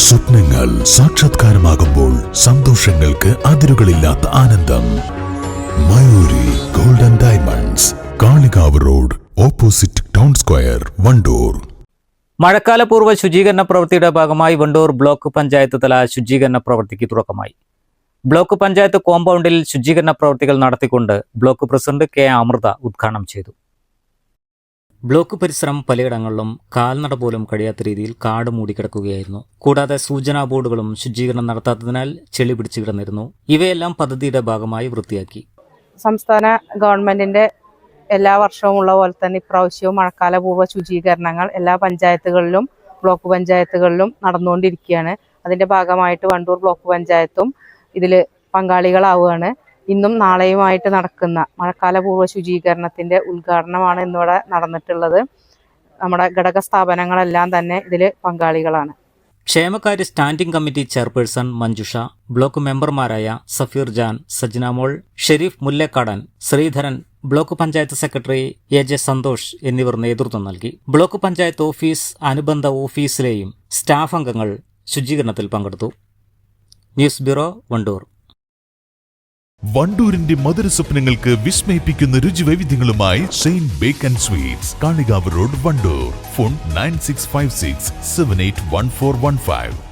സ്വപ്നങ്ങൾ സാക്ഷാത്കാരമാകുമ്പോൾ സന്തോഷങ്ങൾക്ക് അതിരുകളില്ലാത്ത ആനന്ദം. Mayuri golden diamonds, Kalikavu road, opposite town square, Wandoor. മഴക്കാലപൂർവ്വ ശുചീകരണ പ്രവൃത്തിയുടെ ഭാഗമായി വണ്ടൂർ ബ്ലോക്ക് പഞ്ചായത്ത് തല ശുചീകരണ പ്രവൃത്തിക്ക് തുടക്കമായി. ബ്ലോക്ക് പഞ്ചായത്ത് കോമ്പൗണ്ടിൽ ശുചീകരണ പ്രവൃത്തികൾ നടത്തിക്കൊണ്ട് ബ്ലോക്ക് പ്രസിഡന്റ് കെ അമൃത ഉദ്ഘാടനം ചെയ്തു. ബ്ലോക്ക് പരിസരം പലയിടങ്ങളിലും കാൽനട പോലും കഴിയാത്ത രീതിയിൽ കാട് മൂടിക്കിടക്കുകയായിരുന്നു. കൂടാതെ സൂചനാ ബോർഡുകളും ശുചീകരണം നടത്താത്തതിനാൽ ചെളി പിടിച്ചു കിടന്നിരുന്നു. ഇവയെല്ലാം പദ്ധതിയുടെ ഭാഗമായി വൃത്തിയാക്കി. സംസ്ഥാന ഗവൺമെന്റിന്റെ എല്ലാ വർഷവും ഉള്ള പോലെ തന്നെ ഇപ്രാവശ്യവും മഴക്കാലപൂർവ്വ ശുചീകരണങ്ങൾ എല്ലാ പഞ്ചായത്തുകളിലും ബ്ലോക്ക് പഞ്ചായത്തുകളിലും നടന്നുകൊണ്ടിരിക്കുകയാണ്. അതിന്റെ ഭാഗമായിട്ട് വണ്ടൂർ ബ്ലോക്ക് പഞ്ചായത്തും ഇതിൽ പങ്കാളികളാവുകയാണ്. ഇന്നും നാളെയുമായിട്ട് നടക്കുന്ന മഴക്കാലപൂർവ്വ ശുചീകരണത്തിന്റെ ഉദ്ഘാടനമാണ് ഇന്നിവിടെ നടന്നിട്ടുള്ളത്. നമ്മുടെ ഘടക സ്ഥാപനങ്ങളെല്ലാം തന്നെ ഇതിൽ പങ്കാളികളാണ്. ക്ഷേമകാര്യ standing committee chairperson Manjusha, block മെമ്പർമാരായ Safeer Jan, Sajnamol, Sharif Mullekkadan, Sreedharan, block panchayat secretary A J Santhosh എന്നിവർ നേതൃത്വം നൽകി. ബ്ലോക്ക് പഞ്ചായത്ത് ഓഫീസ്, അനുബന്ധ ഓഫീസിലെയും സ്റ്റാഫ് അംഗങ്ങൾ ശുചീകരണത്തിൽ പങ്കെടുത്തു. News bureau, Wandoor. വണ്ടൂരിന്റെ മധുര സ്വപ്നങ്ങൾക്ക് വിസ്മയിപ്പിക്കുന്ന രുചിവൈവിധ്യങ്ങളുമായി saint bake and sweets, Kalikavu road, Wandoor. Phone 9656781415.